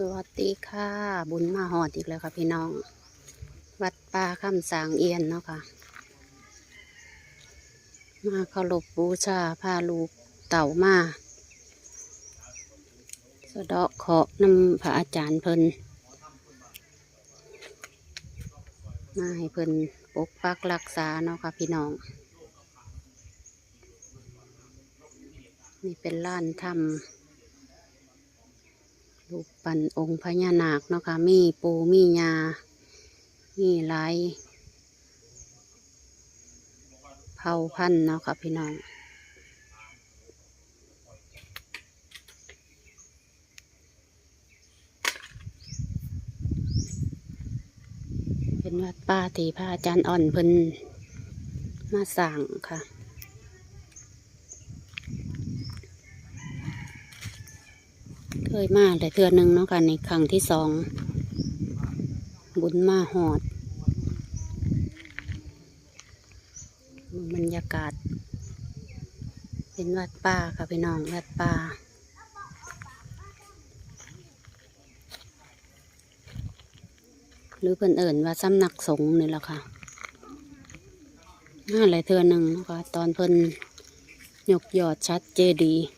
สวัสดีค่ะบุญมาหอดอีกแล้วค่ะพี่น้องวัดป่าคำสางเอียนเนาะค่ะมาเคารพบูชาพาลูกเต่ามาสะเดาะเคราะห์นำพระอาจารย์เพิ่นมาให้เพิ่นปกปักรักษาเนาะค่ะพี่น้องนี่เป็นลานถ้ำรูปปั้นองค์พญานาคเนาะค่ะมีปูมียามีหลายเผ่าพันธุ์เนาะค่ะพี่น้องเป็นวัดป่าที่พระอาจารย์อ่อนเพิ่นมาสร้างค่ะเคยมาแต่เทื่อหนึ่งเนาะค่ะในครั้งที่สองบุญมาหอดบรรยากาศเป็นวัดป่าค่ะพี่น้องวัดป่าหรือเพิ่นเอิ่นว่าสำนักสงฆ์นี่แหละค่ะมาหลายเทื่อหนึ่งเนาะค่ะตอนเพิ่นยกยอดชัดเจดีย์